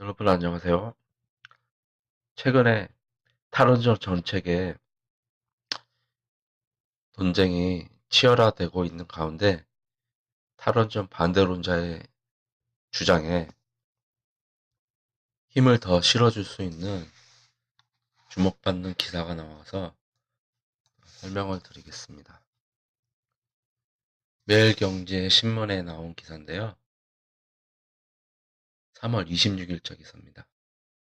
여러분 안녕하세요. 최근에 탈원전 정책에 논쟁이 치열화되고 있는 가운데 탈원전 반대론자의 주장에 힘을 더 실어줄 수 있는 주목받는 기사가 나와서 설명을 드리겠습니다. 매일경제 신문에 나온 기사인데요. 3월 26일자 기사입니다.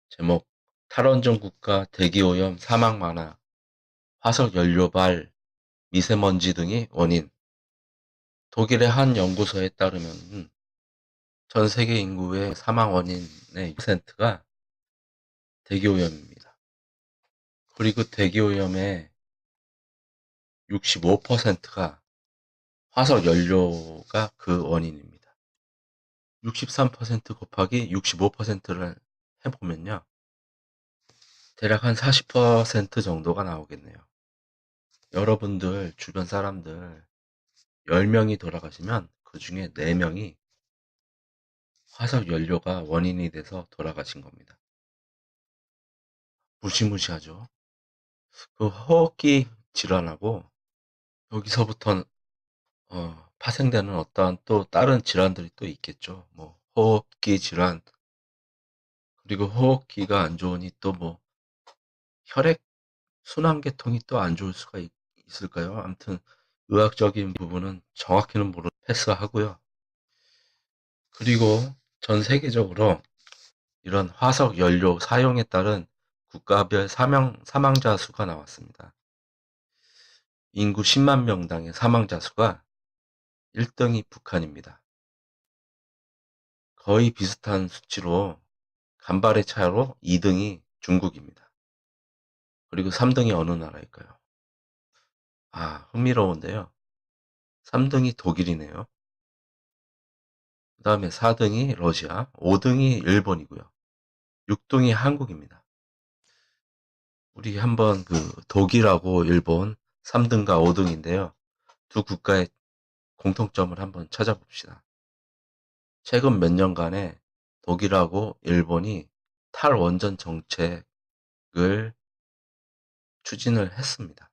제목 탈원전 국가 대기오염 사망 많아 화석연료발 미세먼지 등이 원인. 독일의 한 연구소에 따르면 전 세계 인구의 사망 원인의 6%가 대기오염입니다. 그리고 대기오염의 65%가 화석 연료가 그 원인입니다. 63% 곱하기 65%를 해보면요. 대략 한 40% 정도가 나오겠네요. 여러분들 주변 사람들 10명이 돌아가시면 그 중에 4명이 화석 연료가 원인이 돼서 돌아가신 겁니다. 무시무시하죠. 그 호흡기 질환하고 여기서부터 파생되는 어떠한 또 다른 질환들이 또 있겠죠. 뭐 호흡기 질환, 그리고 호흡기가 안 좋으니 또 뭐 혈액 순환계통이 또 안 좋을 수가 있을까요? 아무튼 의학적인 부분은 정확히는 모르 패스하고요. 그리고 전 세계적으로 이런 화석 연료 사용에 따른 국가별 사망자 수가 나왔습니다. 인구 10만 명당의 사망자 수가 1등이 북한입니다. 거의 비슷한 수치로 간발의 차이로 2등이 중국입니다. 그리고 3등이 어느 나라일까요? 아, 흥미로운데요. 3등이 독일이네요. 그 다음에 4등이 러시아, 5등이 일본이고요. 6등이 한국입니다. 우리 한번 그 독일하고 일본 3등과 5등인데요. 두 국가의 공통점을 한번 찾아봅시다. 최근 몇 년간에 독일하고 일본이 탈원전 정책을 추진을 했습니다.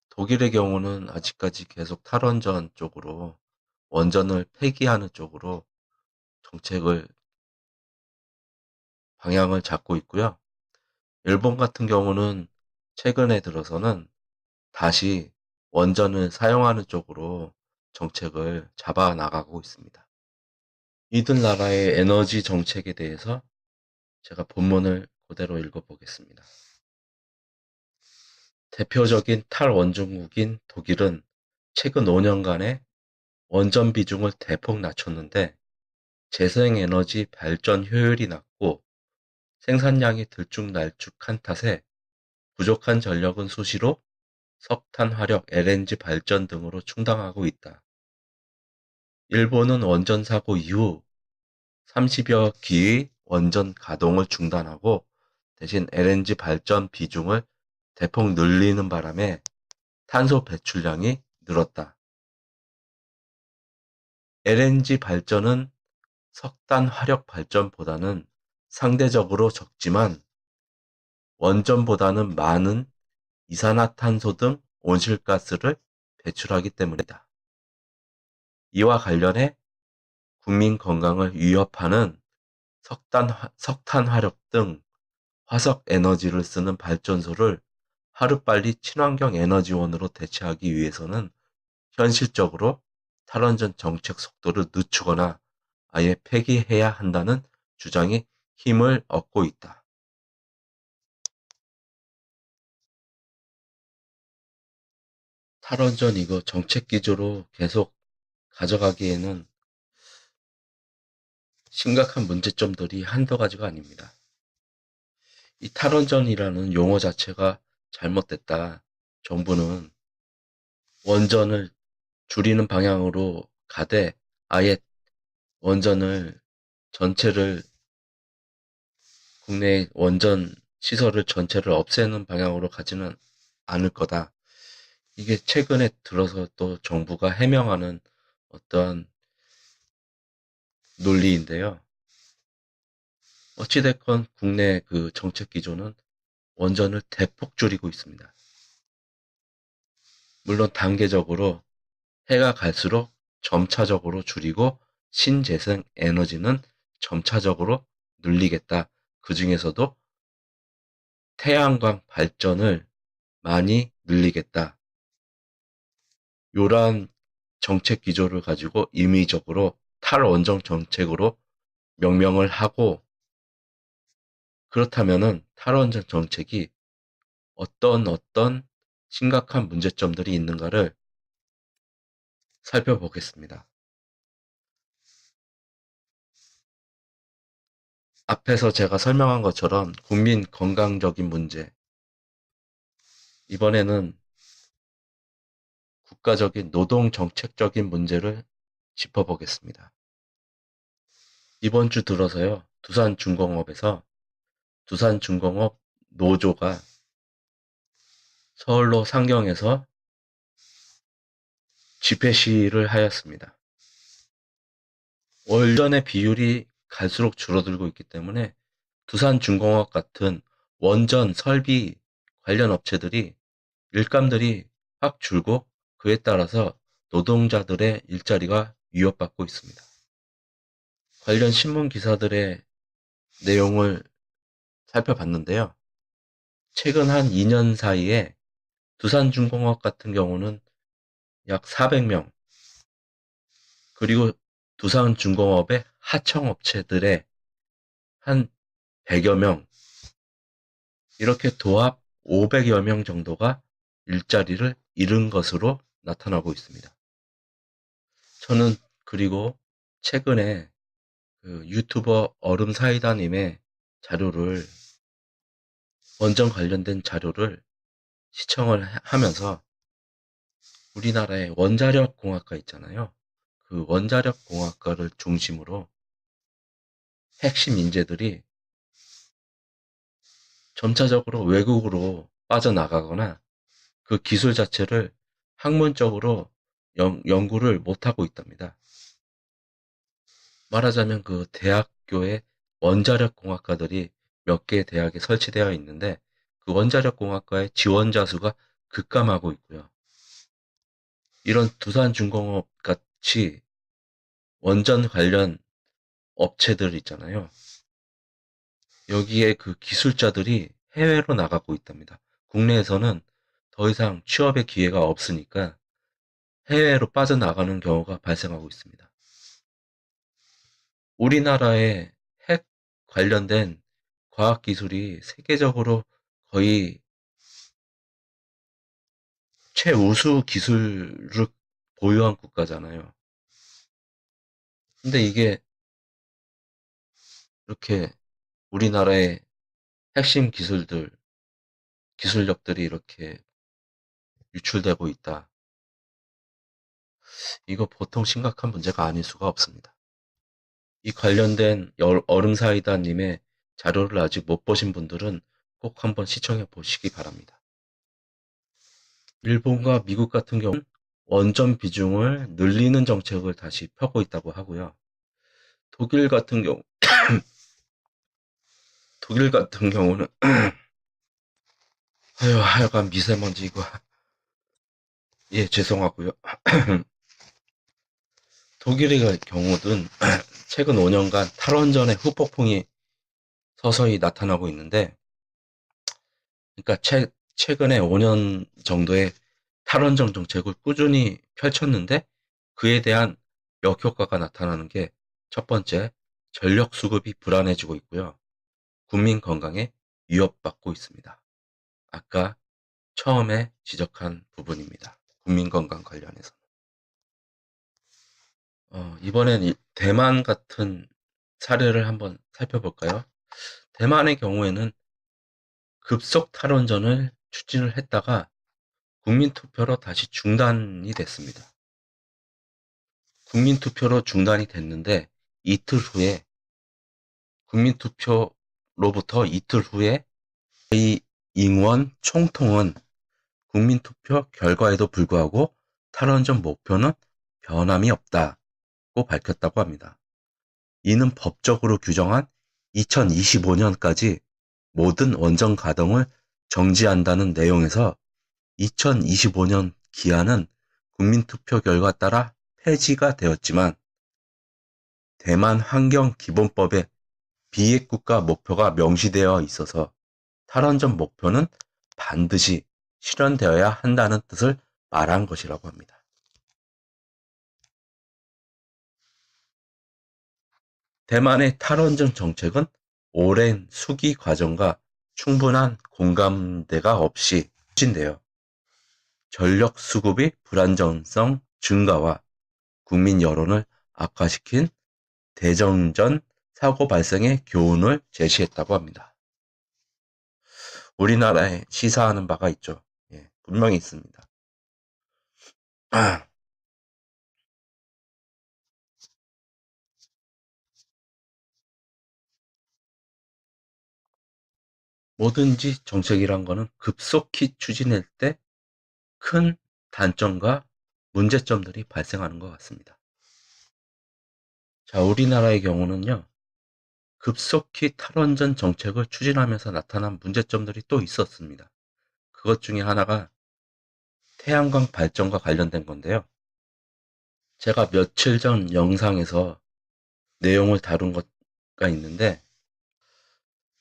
독일의 경우는 아직까지 계속 탈원전 쪽으로 원전을 폐기하는 쪽으로 정책을 방향을 잡고 있고요. 일본 같은 경우는 최근에 들어서는 다시 원전을 사용하는 쪽으로 정책을 잡아 나가고 있습니다. 이들 나라의 에너지 정책에 대해서 제가 본문을 그대로 읽어보겠습니다. 대표적인 탈원전국인 독일은 최근 5년간의 원전 비중을 대폭 낮췄는데 재생에너지 발전 효율이 낮고 생산량이 들쭉날쭉한 탓에 부족한 전력은 수시로 석탄, 화력, LNG 발전 등으로 충당하고 있다. 일본은 원전 사고 이후 30여 기의 원전 가동을 중단하고 대신 LNG 발전 비중을 대폭 늘리는 바람에 탄소 배출량이 늘었다. LNG 발전은 석탄, 화력 발전보다는 상대적으로 적지만 원전보다는 많은 이산화탄소 등 온실가스를 배출하기 때문이다. 이와 관련해 국민 건강을 위협하는 석탄, 화력 등 화석 에너지를 쓰는 발전소를 하루빨리 친환경 에너지원으로 대체하기 위해서는 현실적으로 탈원전 정책 속도를 늦추거나 아예 폐기해야 한다는 주장이 힘을 얻고 있다. 탈원전 이거 정책 기조로 계속 가져가기에는 심각한 문제점들이 한두 가지가 아닙니다. 이 탈원전이라는 용어 자체가 잘못됐다. 정부는 원전을 줄이는 방향으로 가되 아예 원전을 전체를 국내 원전 시설을 전체를 없애는 방향으로 가지는 않을 거다. 이게 최근에 들어서 또 정부가 해명하는 어떠한 논리인데요. 어찌됐건 국내 그 정책 기조는 원전을 대폭 줄이고 있습니다. 물론 단계적으로 해가 갈수록 점차적으로 줄이고 신재생 에너지는 점차적으로 늘리겠다. 그 중에서도 태양광 발전을 많이 늘리겠다. 요런 정책 기조를 가지고 임의적으로 탈원전 정책으로 명명을 하고, 그렇다면은 탈원전 정책이 어떤 심각한 문제점들이 있는가를 살펴보겠습니다. 앞에서 제가 설명한 것처럼 국민 건강적인 문제, 이번에는 국가적인 노동 정책적인 문제를 짚어보겠습니다. 이번 주 들어서요, 두산중공업 노조가 서울로 상경해서 집회 시위를 하였습니다. 원전의 비율이 갈수록 줄어들고 있기 때문에 두산중공업 같은 원전 설비 관련 업체들이 일감들이 확 줄고, 그에 따라서 노동자들의 일자리가 위협받고 있습니다. 관련 신문 기사들의 내용을 살펴봤는데요. 최근 한 2년 사이에 두산중공업 같은 경우는 약 400명, 그리고 두산중공업의 하청업체들의 한 100여 명, 이렇게 도합 500여 명 정도가 일자리를 잃은 것으로 나타나고 있습니다. 저는 그리고 최근에 그 유튜버 얼음사이다님의 자료를, 원전 관련된 자료를 시청을 하면서 우리나라의 원자력 공학과 있잖아요. 그 원자력 공학과를 중심으로 핵심 인재들이 점차적으로 외국으로 빠져나가거나 그 기술 자체를 학문적으로 연구를 못하고 있답니다. 말하자면 그 대학교에 원자력 공학과들이 몇 개의 대학에 설치되어 있는데, 그 원자력 공학과의 지원자 수가 급감하고 있고요. 이런 두산중공업 같이 원전 관련 업체들 있잖아요. 여기에 그 기술자들이 해외로 나가고 있답니다. 국내에서는 더 이상 취업의 기회가 없으니까 해외로 빠져나가는 경우가 발생하고 있습니다. 우리나라의 핵 관련된 과학기술이 세계적으로 거의 최우수 기술을 보유한 국가잖아요. 근데 이게 이렇게 우리나라의 핵심 기술력들이 이렇게 유출되고 있다. 이거 보통 심각한 문제가 아닐 수가 없습니다. 이 관련된 얼음사이다님의 자료를 아직 못 보신 분들은 꼭 한번 시청해 보시기 바랍니다. 일본과 미국 같은 경우는 원전 비중을 늘리는 정책을 다시 펴고 있다고 하고요. 독일 같은 경우, 독일 같은 경우는 하여간 미세먼지 이거, 예, 죄송하고요. 독일의 경우는 최근 5년간 탈원전의 후폭풍이 서서히 나타나고 있는데, 그러니까 최근에 5년 정도의 탈원전 정책을 꾸준히 펼쳤는데, 그에 대한 역효과가 나타나는 게 첫 번째, 전력 수급이 불안해지고 있고요. 국민 건강에 위협받고 있습니다. 아까 처음에 지적한 부분입니다. 국민 건강 관련해서. 이번엔 대만 같은 사례를 한번 살펴볼까요? 대만의 경우에는 급속 탈원전을 추진을 했다가 국민투표로 다시 중단이 됐습니다. 국민투표로 중단이 됐는데, 이틀 후에, 국민투표로부터 이틀 후에 이 잉원 총통은 국민투표 결과에도 불구하고 탈원전 목표는 변함이 없다고 밝혔다고 합니다. 이는 법적으로 규정한 2025년까지 모든 원전 가동을 정지한다는 내용에서 2025년 기한은 국민투표 결과 따라 폐지가 되었지만 대만 환경기본법에 비핵국가 목표가 명시되어 있어서 탈원전 목표는 반드시 실현되어야 한다는 뜻을 말한 것이라고 합니다. 대만의 탈원전 정책은 오랜 수기 과정과 충분한 공감대가 없이 추진되어 전력 수급의 불안정성 증가와 국민 여론을 악화시킨 대정전 사고 발생의 교훈을 제시했다고 합니다. 우리나라에 시사하는 바가 있죠. 예, 분명히 있습니다. 뭐든지 정책이란 거는 급속히 추진할 때 큰 단점과 문제점들이 발생하는 것 같습니다. 자, 우리나라의 경우는요, 급속히 탈원전 정책을 추진하면서 나타난 문제점들이 또 있었습니다. 그것 중에 하나가 태양광 발전과 관련된 건데요. 제가 며칠 전 영상에서 내용을 다룬 것가 있는데,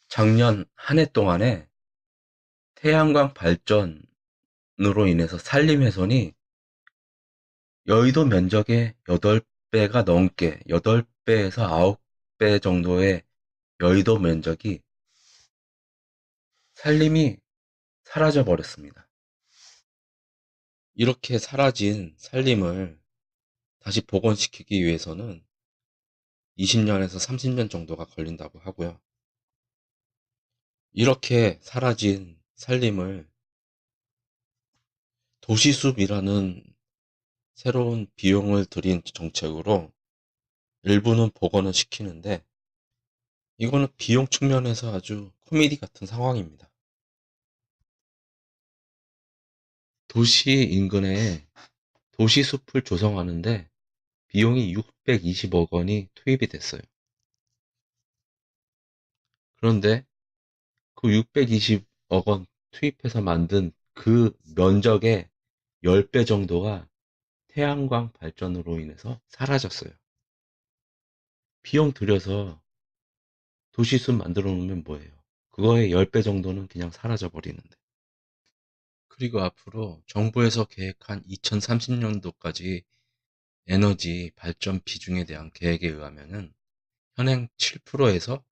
작년 한 해 동안에 태양광 발전으로 인해서 산림훼손이 여의도 면적의 8배가 넘게, 8배에서 9배 정도의 여의도 면적이 산림이 사라져 버렸습니다. 이렇게 사라진 산림을 다시 복원시키기 위해서는 20년에서 30년 정도가 걸린다고 하고요. 이렇게 사라진 산림을 도시숲이라는 새로운 비용을 들인 정책으로 일부는 복원을 시키는데, 이거는 비용 측면에서 아주 코미디 같은 상황입니다. 도시 인근에 도시숲을 조성하는데 비용이 620억 원이 투입이 됐어요. 그런데 그 620억 원 투입해서 만든 그 면적의 10배 정도가 태양광 발전으로 인해서 사라졌어요. 비용 들여서 도시숲 만들어 놓으면 뭐예요? 그거의 10배 정도는 그냥 사라져 버리는데. 그리고 앞으로 정부에서 계획한 2030년도까지 에너지 발전 비중에 대한 계획에 의하면은 현행 7%에서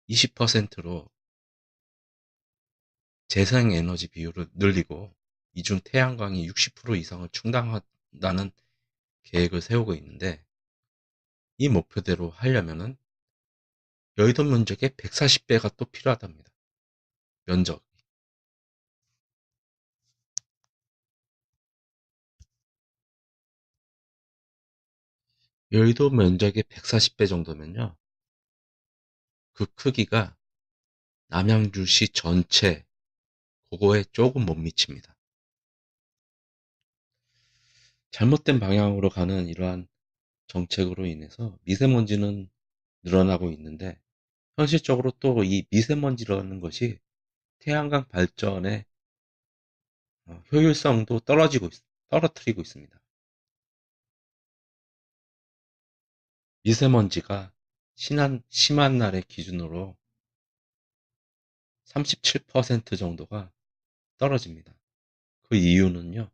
20%로 재생에너지 비율을 늘리고 이중 태양광이 60% 이상을 충당한다는 계획을 세우고 있는데, 이 목표대로 하려면은 여의도 면적의 140배가 또 필요하답니다. 면적. 여의도 면적의 140배 정도면요, 그 크기가 남양주시 전체 그거에 조금 못 미칩니다. 잘못된 방향으로 가는 이러한 정책으로 인해서 미세먼지는 늘어나고 있는데, 현실적으로 또 이 미세먼지라는 것이 태양광 발전의 효율성도 떨어뜨리고 있습니다. 미세먼지가 심한 날의 기준으로 37% 정도가 떨어집니다. 그 이유는요,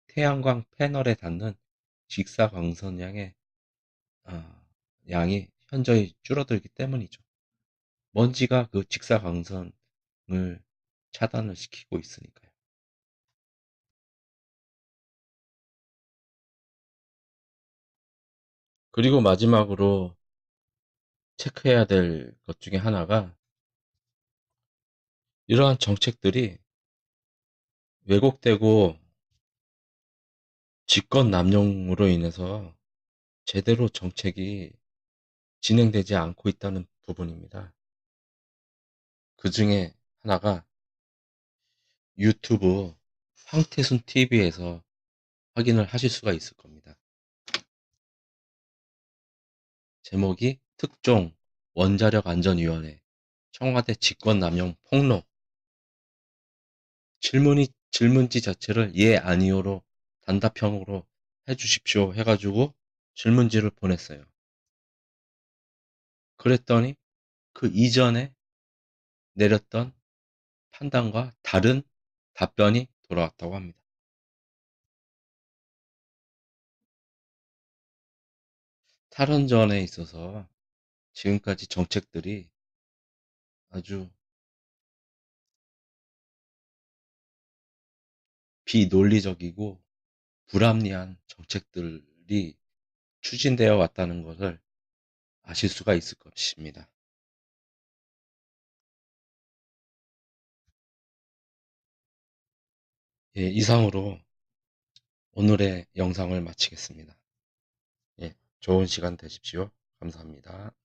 태양광 패널에 닿는 직사광선량의 양이 현저히 줄어들기 때문이죠. 먼지가 그 직사광선을 차단을 시키고 있으니까요. 그리고 마지막으로 체크해야 될 것 중에 하나가, 이러한 정책들이 왜곡되고 집권 남용으로 인해서 제대로 정책이 진행되지 않고 있다는 부분입니다. 그 중에 하나가 유튜브 황태순 TV에서 확인을 하실 수가 있을 겁니다. 제목이 특종 원자력안전위원회, 청와대 직권남용 폭로, 질문지 자체를 예, 아니요로 단답형으로 해주십시오 해가지고 질문지를 보냈어요. 그랬더니 그 이전에 내렸던 판단과 다른 답변이 돌아왔다고 합니다. 탈원전에 있어서 지금까지 정책들이 아주 비논리적이고 불합리한 정책들이 추진되어 왔다는 것을 아실 수가 있을 것입니다. 예, 이상으로 오늘의 영상을 마치겠습니다. 예, 좋은 시간 되십시오. 감사합니다.